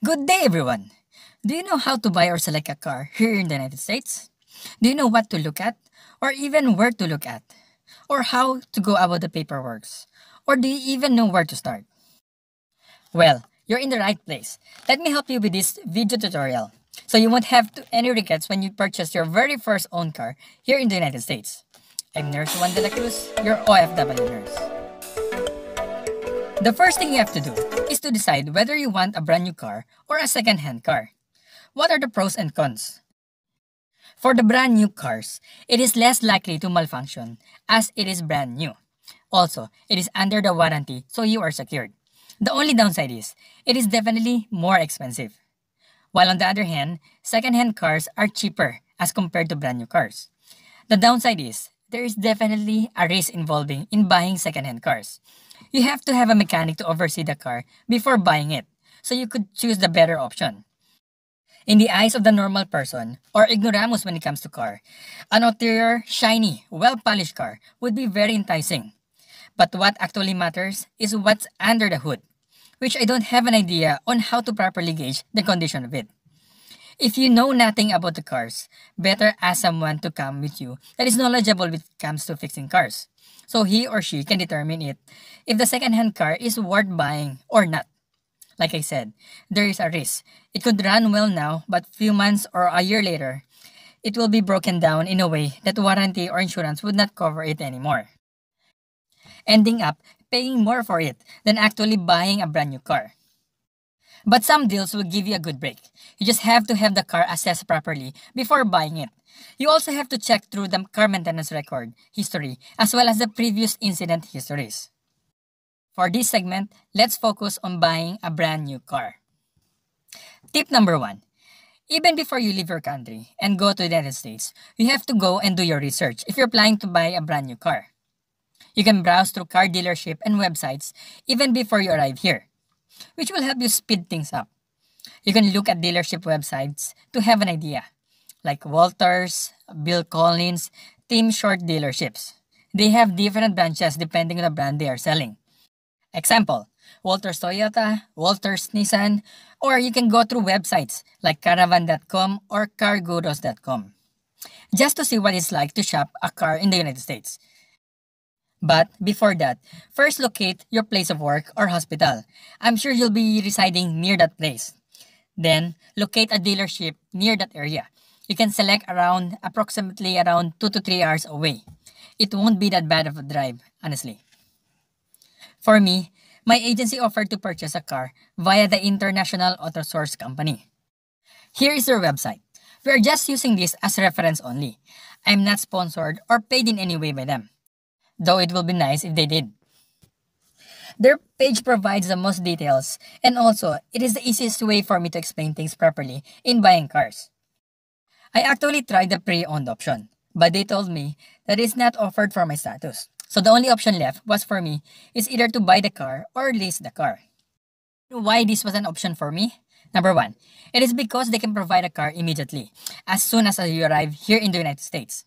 Good day, everyone! Do you know how to buy or select a car here in the United States? Do you know what to look at? Or even where to look at? Or how to go about the paperwork? Or do you even know where to start? Well, you're in the right place. Let me help you with this video tutorial so you won't have any regrets when you purchase your very first own car here in the United States. I'm Nurse Juan de la Cruz, your OFW nurse. The first thing you have to do is to decide whether you want a brand new car or a second-hand car. What are the pros and cons? For the brand new cars, it is less likely to malfunction as it is brand new. Also, it is under the warranty, so you are secured. The only downside is, it is definitely more expensive. While on the other hand, second-hand cars are cheaper as compared to brand new cars. The downside is, there is definitely a risk involving in buying second-hand cars. You have to have a mechanic to oversee the car before buying it, so you could choose the better option. In the eyes of the normal person, or ignoramus when it comes to car, an interior, shiny, well-polished car would be very enticing. But what actually matters is what's under the hood, which I don't have an idea on how to properly gauge the condition of it. If you know nothing about the cars, better ask someone to come with you that is knowledgeable when it comes to fixing cars, so he or she can determine if the second-hand car is worth buying or not. Like I said, there is a risk. It could run well now, but few months or a year later, it will be broken down in a way that warranty or insurance would not cover it anymore, ending up paying more for it than actually buying a brand new car. But some deals will give you a good break. You just have to have the car assessed properly before buying it. You also have to check through the car maintenance record history as well as the previous incident histories. For this segment, let's focus on buying a brand new car. Tip number 1. Even before you leave your country and go to the United States, you have to go and do your research if you're planning to buy a brand new car. You can browse through car dealership and websites even before you arrive here, which will help you speed things up. You can look at dealership websites to have an idea, like Walters, Bill Collins, Tim Short dealerships. They have different branches depending on the brand they are selling. Example, Walters Toyota, Walters Nissan, or you can go through websites like caravan.com or cargurus.com just to see what it's like to shop a car in the United States. But before that, first locate your place of work or hospital. I'm sure you'll be residing near that place. Then, locate a dealership near that area. You can select approximately around 2 to 3 hours away. It won't be that bad of a drive, honestly. For me, my agency offered to purchase a car via the International Auto Source Company. Here is their website. We are just using this as reference only. I'm not sponsored or paid in any way by them, though it will be nice if they did. Their page provides the most details, and also, it is the easiest way for me to explain things properly in buying cars. I actually tried the pre-owned option, but they told me that it's not offered for my status. So the only option left was for me is either to buy the car or lease the car. Why this was an option for me? Number 1, it is because they can provide a car immediately, as soon as you arrive here in the United States.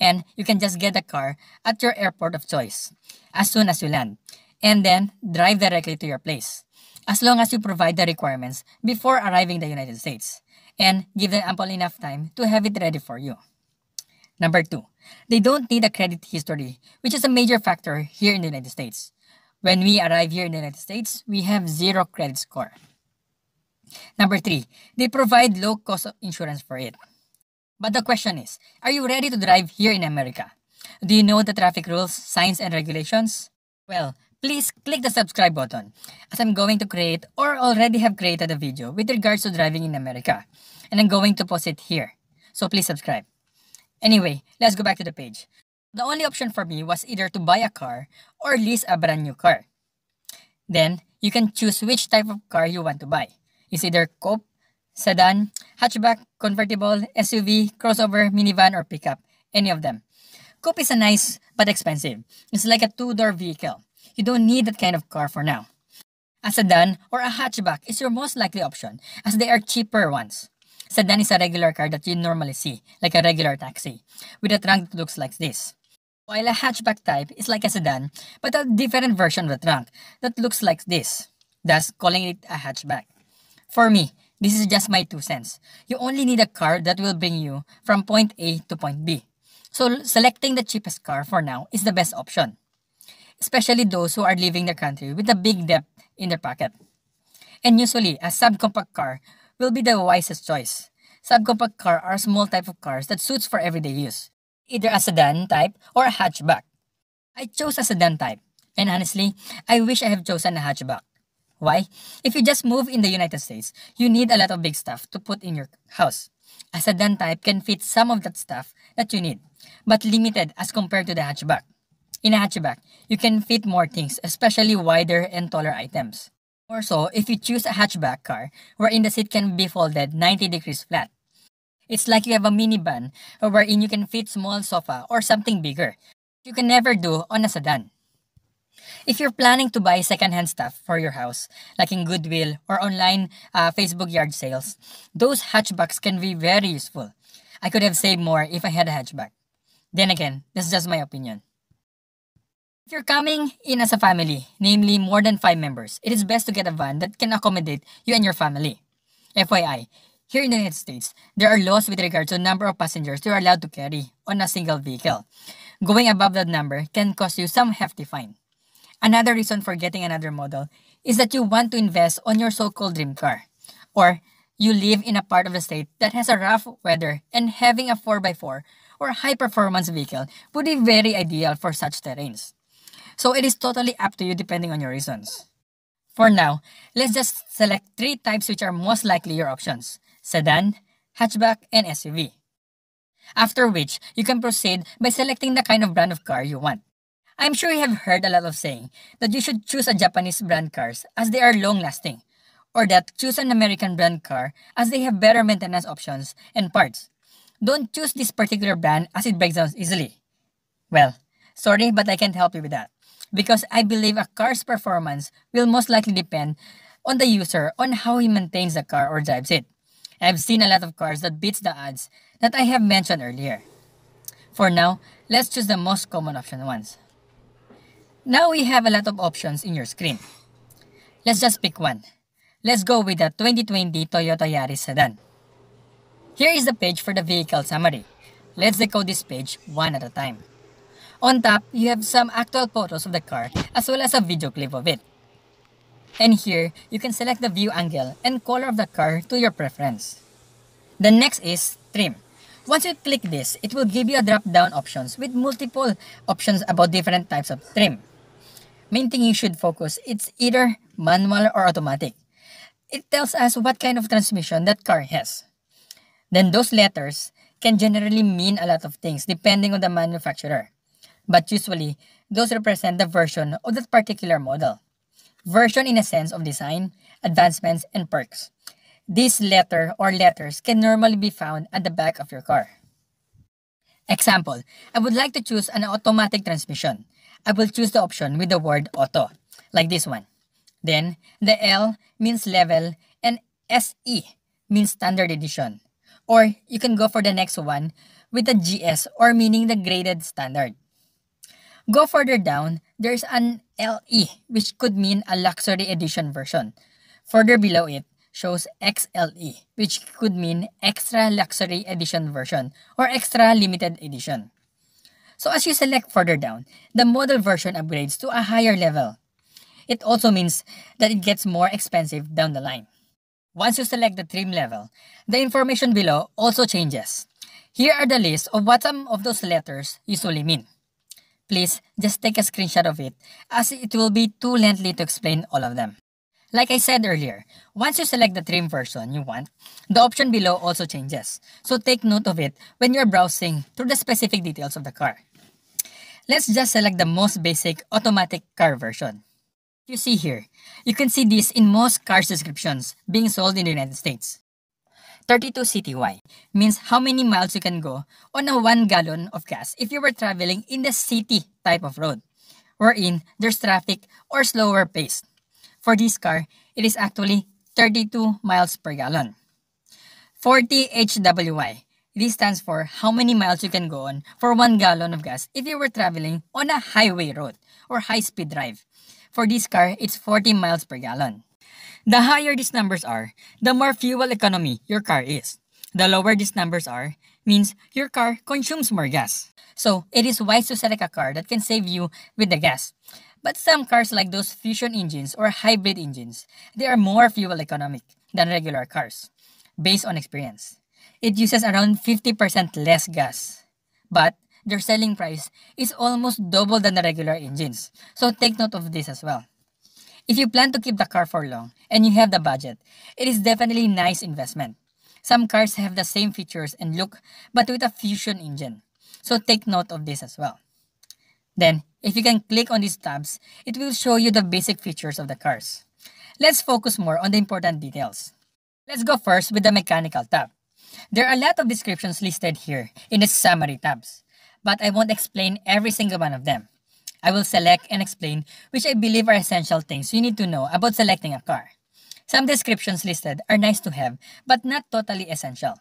And you can just get the car at your airport of choice as soon as you land, and then drive directly to your place, as long as you provide the requirements before arriving in the United States, and give them ample enough time to have it ready for you. Number 2, they don't need a credit history, which is a major factor here in the United States. When we arrive here in the United States, we have 0 credit score. Number 3, they provide low cost of insurance for it. But the question is, are you ready to drive here in America? Do you know the traffic rules, signs, and regulations? Well, please click the subscribe button, as I'm going to create or already have created a video with regards to driving in America, and I'm going to post it here, so please subscribe. Anyway, let's go back to the page. The only option for me was either to buy a car or lease a brand new car. Then, you can choose which type of car you want to buy. It's either coupe, sedan, hatchback, convertible, SUV, crossover, minivan, or pickup. Any of them. Coupe is a nice but expensive. It's like a 2-door vehicle. You don't need that kind of car for now. A sedan or a hatchback is your most likely option, as they are cheaper ones. Sedan is a regular car that you normally see, like a regular taxi, with a trunk that looks like this. While a hatchback type is like a sedan, but a different version of the trunk that looks like this, thus calling it a hatchback. For me, this is just my 2 cents. You only need a car that will bring you from point A to point B. So selecting the cheapest car for now is the best option, especially those who are leaving the country with a big debt in their pocket. And usually, a subcompact car will be the wisest choice. Subcompact car are a small type of cars that suits for everyday use, either a sedan type or a hatchback. I chose a sedan type, and honestly, I wish I have chosen a hatchback. Why? If you just move in the United States, you need a lot of big stuff to put in your house. A sedan type can fit some of that stuff that you need, but limited as compared to the hatchback. In a hatchback, you can fit more things, especially wider and taller items. More so, if you choose a hatchback car wherein the seat can be folded 90 degrees flat. It's like you have a minivan wherein you can fit small sofa or something bigger. You can never do on a sedan. If you're planning to buy secondhand stuff for your house, like in Goodwill or online Facebook yard sales, those hatchbacks can be very useful. I could have saved more if I had a hatchback. Then again, that's just my opinion. If you're coming in as a family, namely more than 5 members, it is best to get a van that can accommodate you and your family. FYI, here in the United States, there are laws with regards to the number of passengers you are allowed to carry on a single vehicle. Going above that number can cost you some hefty fine. Another reason for getting another model is that you want to invest on your so-called dream car, or you live in a part of the state that has a rough weather and having a 4x4 or high-performance vehicle would be very ideal for such terrains. So it is totally up to you depending on your reasons. For now, let's just select 3 types which are most likely your options: sedan, hatchback, and SUV. After which, you can proceed by selecting the kind of brand of car you want. I'm sure you have heard a lot of saying that you should choose a Japanese brand cars as they are long-lasting, or that choose an American brand car as they have better maintenance options and parts. Don't choose this particular brand as it breaks down easily. Well, sorry, but I can't help you with that, because I believe a car's performance will most likely depend on the user on how he maintains the car or drives it. I've seen a lot of cars that beats the odds that I have mentioned earlier. For now, let's choose the most common option ones. Now we have a lot of options in your screen. Let's just pick one. Let's go with the 2020 Toyota Yaris sedan. Here is the page for the vehicle summary. Let's decode this page one at a time. On top, you have some actual photos of the car as well as a video clip of it. And here, you can select the view angle and color of the car to your preference. The next is trim. Once you click this, it will give you a drop-down options with multiple options about different types of trim. Main thing you should focus, it's either manual or automatic. It tells us what kind of transmission that car has. Then those letters can generally mean a lot of things depending on the manufacturer. But usually, those represent the version of that particular model. Version in a sense of design, advancements, and perks. This letter or letters can normally be found at the back of your car. Example, I would like to choose an automatic transmission. I will choose the option with the word auto, like this one. Then, the L means level and SE means standard edition. Or you can go for the next one with the GS or meaning the graded standard. Go further down, there's an LE which could mean a luxury edition version. Further below it shows XLE which could mean extra luxury edition version or extra limited edition. So as you select further down, the model version upgrades to a higher level. It also means that it gets more expensive down the line. Once you select the trim level, the information below also changes. Here are the list of what some of those letters usually mean. Please just take a screenshot of it as it will be too lengthy to explain all of them. Like I said earlier, once you select the trim version you want, the option below also changes. So take note of it when you're browsing through the specific details of the car. Let's just select the most basic automatic car version. You see here, you can see this in most cars descriptions being sold in the United States. 32 CTY means how many miles you can go on a 1 gallon of gas if you were traveling in the city type of road, wherein there's traffic or slower pace. For this car, it is actually 32 miles per gallon. 40 HWY. This stands for how many miles you can go on for 1 gallon of gas if you were traveling on a highway road or high-speed drive. For this car, it's 40 miles per gallon. The higher these numbers are, the more fuel economy your car is. The lower these numbers are, means your car consumes more gas. So, it is wise to select a car that can save you with the gas. But some cars like those fusion engines or hybrid engines, they are more fuel economic than regular cars, based on experience. It uses around 50% less gas. But their selling price is almost double than the regular engines. So take note of this as well. If you plan to keep the car for long and you have the budget, it is definitely a nice investment. Some cars have the same features and look but with a fusion engine. So take note of this as well. Then, if you can click on these tabs, it will show you the basic features of the cars. Let's focus more on the important details. Let's go first with the mechanical tab. There are a lot of descriptions listed here in the summary tabs, but I won't explain every single one of them. I will select and explain which I believe are essential things you need to know about selecting a car. Some descriptions listed are nice to have, but not totally essential.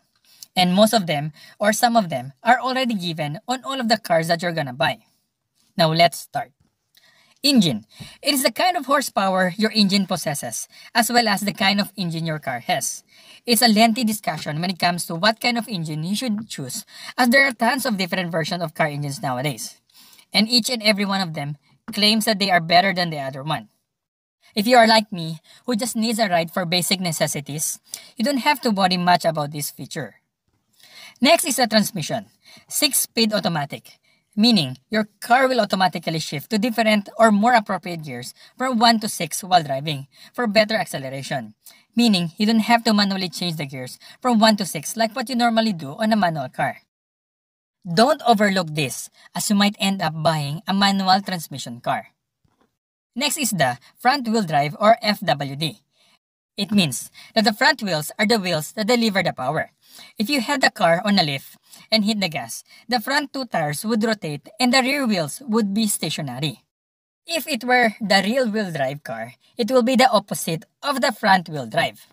And most of them, or some of them, are already given on all of the cars that you're gonna buy. Now let's start. Engine. It is the kind of horsepower your engine possesses, as well as the kind of engine your car has. It's a lengthy discussion when it comes to what kind of engine you should choose, as there are tons of different versions of car engines nowadays. And each and every one of them claims that they are better than the other one. If you are like me, who just needs a ride for basic necessities, you don't have to worry much about this feature. Next is the transmission. 6-speed automatic, meaning your car will automatically shift to different or more appropriate gears from 1 to 6 while driving for better acceleration, meaning you don't have to manually change the gears from 1 to 6 like what you normally do on a manual car. Don't overlook this, as you might end up buying a manual transmission car. Next is the front-wheel drive or FWD. It means that the front wheels are the wheels that deliver the power. If you had the car on a lift and hit the gas, the front 2 tires would rotate and the rear wheels would be stationary. If it were the rear-wheel drive car, it will be the opposite of the front-wheel drive.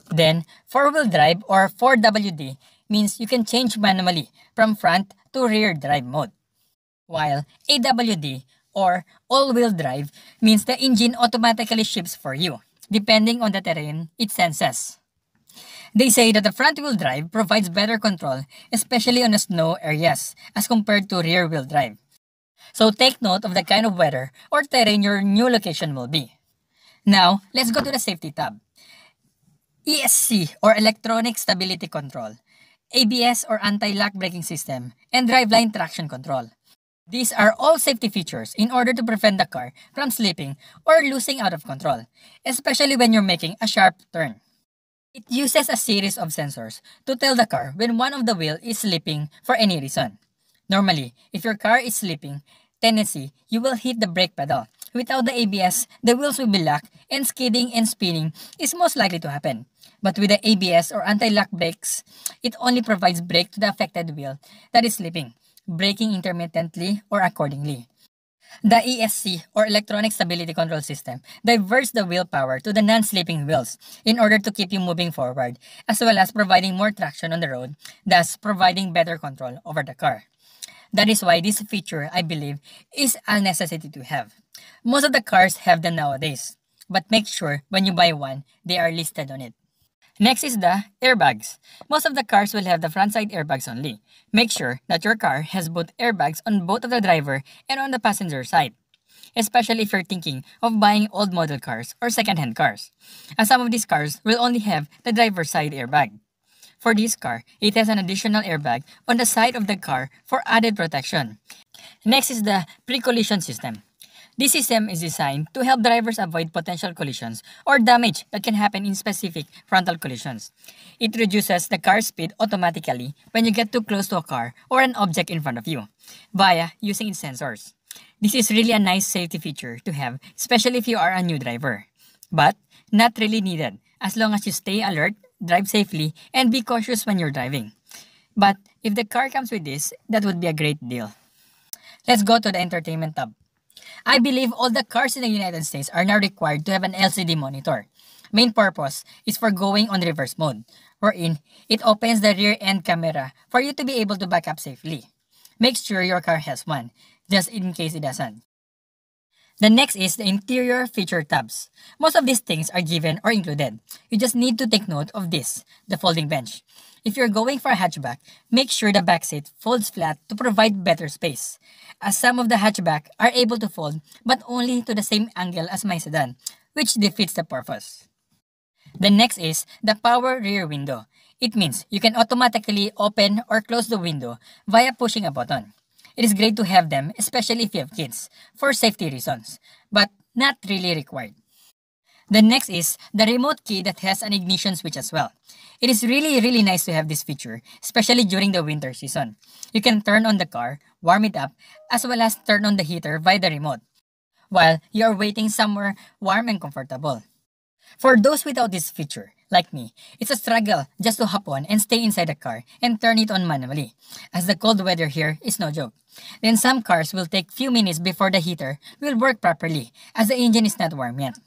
Then, 4-wheel drive or 4WD means you can change manually from front to rear drive mode. While AWD or all-wheel drive means the engine automatically shifts for you, depending on the terrain it senses. They say that the front-wheel drive provides better control, especially on the snow areas, as compared to rear-wheel drive. So take note of the kind of weather or terrain your new location will be. Now, let's go to the safety tab. ESC or Electronic Stability Control, ABS or Anti-Lock Braking System, and Driveline Traction Control. These are all safety features in order to prevent the car from slipping or losing out of control, especially when you're making a sharp turn. It uses a series of sensors to tell the car when one of the wheels is slipping for any reason. Normally, if your car is slipping, tendency, you will hit the brake pedal. Without the ABS, the wheels will be locked and skidding and spinning is most likely to happen. But with the ABS or anti-lock brakes, it only provides brake to the affected wheel that is slipping, braking intermittently or accordingly. The ESC or Electronic Stability Control System diverts the wheel power to the non-slipping wheels in order to keep you moving forward, as well as providing more traction on the road, thus providing better control over the car. That is why this feature, I believe, is a necessity to have. Most of the cars have them nowadays, but make sure when you buy one, they are listed on it. Next is the airbags. Most of the cars will have the front side airbags only. Make sure that your car has both airbags on both of the driver and on the passenger side, especially if you're thinking of buying old model cars or second-hand cars, as some of these cars will only have the driver's side airbag. For this car, it has an additional airbag on the side of the car for added protection. Next is the pre-collision system. This system is designed to help drivers avoid potential collisions or damage that can happen in specific frontal collisions. It reduces the car speed automatically when you get too close to a car or an object in front of you, via using its sensors. This is really a nice safety feature to have, especially if you are a new driver. But not really needed, as long as you stay alert, drive safely, and be cautious when you're driving. But if the car comes with this, that would be a great deal. Let's go to the entertainment tab. I believe all the cars in the United States are now required to have an LCD monitor. Main purpose is for going on reverse mode, wherein it opens the rear end camera for you to be able to back up safely. Make sure your car has one, just in case it doesn't. The next is the interior feature tabs. Most of these things are given or included. You just need to take note of this, the folding bench. If you're going for a hatchback, make sure the back seat folds flat to provide better space, as some of the hatchback are able to fold but only to the same angle as my sedan, which defeats the purpose. The next is the power rear window. It means you can automatically open or close the window via pushing a button. It is great to have them, especially if you have kids, for safety reasons, but not really required. The next is the remote key that has an ignition switch as well. It is really nice to have this feature, especially during the winter season. You can turn on the car, warm it up, as well as turn on the heater via the remote, while you are waiting somewhere warm and comfortable. For those without this feature, like me, it's a struggle just to hop on and stay inside the car and turn it on manually, as the cold weather here is no joke. Then some cars will take few minutes before the heater will work properly, as the engine is not warm yet.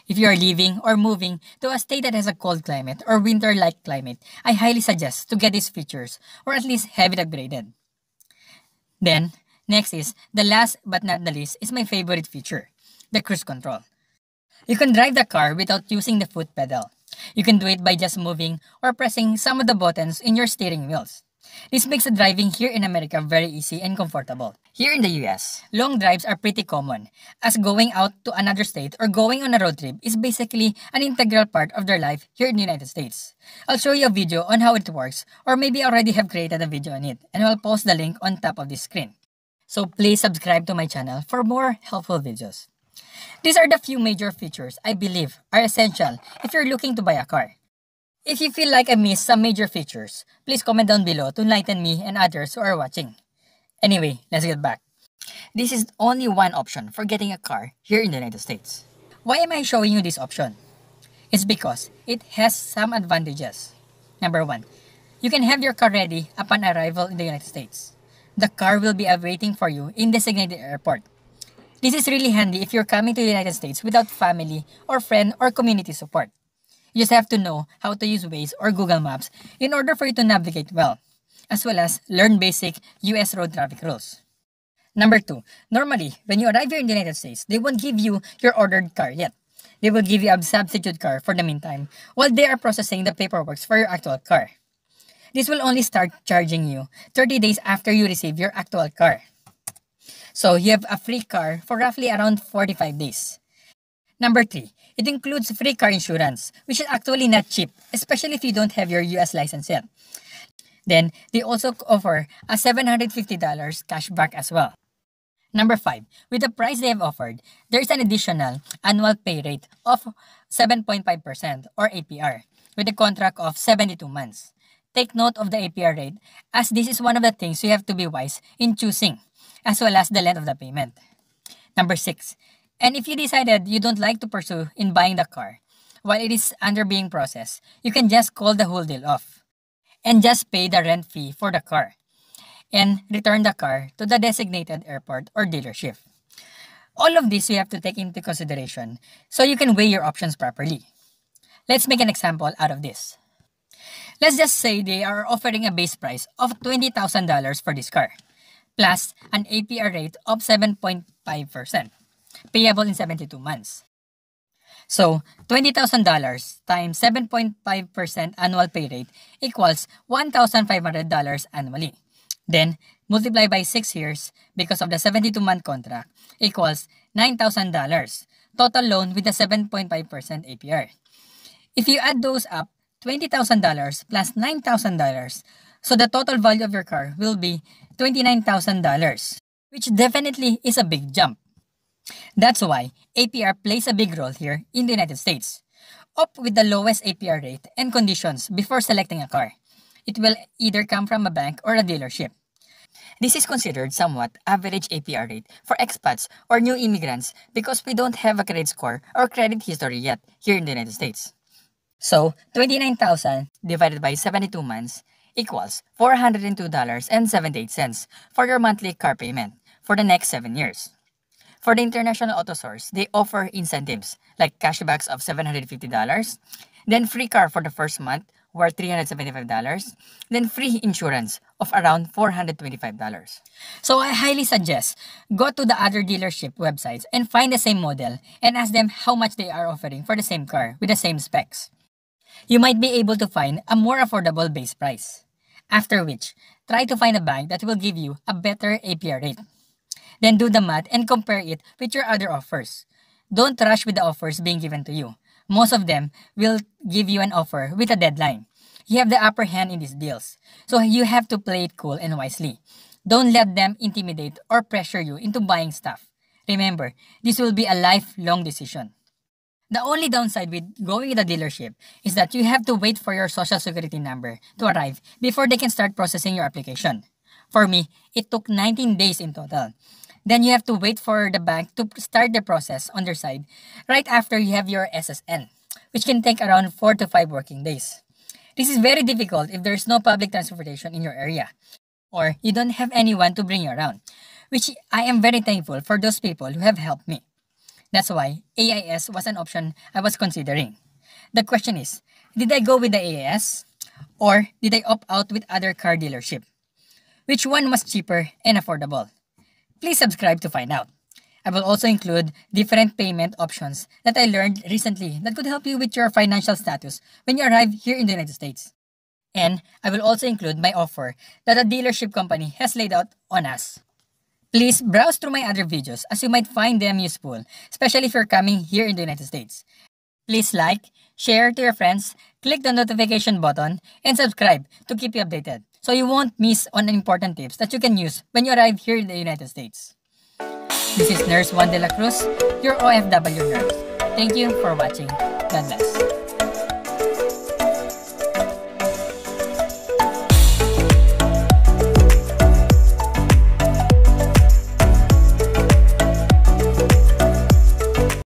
If you are leaving or moving to a state that has a cold climate or winter-like climate, I highly suggest to get these features or at least have it upgraded. Then, next is, the last but not the least, is my favorite feature, the cruise control. You can drive the car without using the foot pedal. You can do it by just moving or pressing some of the buttons in your steering wheels. This makes the driving here in America very easy and comfortable. Here in the US, long drives are pretty common, as going out to another state or going on a road trip is basically an integral part of their life here in the United States. I'll show you a video on how it works, or maybe I already have created a video on it, and I'll post the link on top of this screen. So please subscribe to my channel for more helpful videos. These are the few major features I believe are essential if you're looking to buy a car. If you feel like I missed some major features, please comment down below to enlighten me and others who are watching. Anyway, let's get back. This is only one option for getting a car here in the United States. Why am I showing you this option? It's because it has some advantages. Number 1, you can have your car ready upon arrival in the United States. The car will be awaiting for you in designated airport. This is really handy if you're coming to the United States without family or friend or community support. You just have to know how to use Waze or Google Maps in order for you to navigate well, as well as learn basic US road traffic rules. Number 2, normally, when you arrive here in the United States, they won't give you your ordered car yet. They will give you a substitute car for the meantime while they are processing the paperwork for your actual car. This will only start charging you 30 days after you receive your actual car. So you have a free car for roughly around 45 days. Number 3, it includes free car insurance, which is actually not cheap, especially if you don't have your US license yet. Then, they also offer a $750 cashback as well. Number 5, with the price they have offered, there is an additional annual pay rate of 7.5% or APR, with a contract of 72 months. Take note of the APR rate, as this is one of the things you have to be wise in choosing, as well as the length of the payment. Number 6, and if you decided you don't like to pursue in buying the car, while it is under being processed, you can just call the whole deal off and just pay the rent fee for the car and return the car to the designated airport or dealership. All of this you have to take into consideration so you can weigh your options properly. Let's make an example out of this. Let's just say they are offering a base price of $20,000 for this car, plus an APR rate of 7.5%, payable in 72 months. So, $20,000 times 7.5% annual pay rate equals $1,500 annually. Then, multiply by 6 years because of the 72-month contract equals $9,000, total loan with the 7.5% APR. If you add those up, $20,000 plus $9,000, so the total value of your car will be $29,000, which definitely is a big jump. That's why APR plays a big role here in the United States. Opt with the lowest APR rate and conditions before selecting a car. It will either come from a bank or a dealership. This is considered somewhat average APR rate for expats or new immigrants because we don't have a credit score or credit history yet here in the United States. So, $29,000 divided by 72 months equals $402.78 for your monthly car payment for the next 7 years. For the International Auto Source, they offer incentives like cashbacks of $750, then free car for the first month, worth $375, then free insurance of around $425. So I highly suggest go to the other dealership websites and find the same model and ask them how much they are offering for the same car with the same specs. You might be able to find a more affordable base price. After which, try to find a bank that will give you a better APR rate. Then do the math and compare it with your other offers. Don't rush with the offers being given to you. Most of them will give you an offer with a deadline. You have the upper hand in these deals, so you have to play it cool and wisely. Don't let them intimidate or pressure you into buying stuff. Remember, this will be a lifelong decision. The only downside with going with a dealership is that you have to wait for your social security number to arrive before they can start processing your application. For me, it took 19 days in total. Then you have to wait for the bank to start the process on their side right after you have your SSN, which can take around 4 to 5 working days. This is very difficult if there is no public transportation in your area or you don't have anyone to bring you around, which I am very thankful for those people who have helped me. That's why AIS was an option I was considering. The question is, did I go with the AIS or did I opt out with other car dealership? Which one was cheaper and affordable? Please subscribe to find out. I will also include different payment options that I learned recently that could help you with your financial status when you arrive here in the United States. And I will also include my offer that a dealership company has laid out on us. Please browse through my other videos as you might find them useful, especially if you're coming here in the United States. Please like, share to your friends, click the notification button, and subscribe to keep you updated so you won't miss on important tips that you can use when you arrive here in the United States. This is Nurse Juan de la Cruz, your OFW nurse. Thank you for watching. God bless.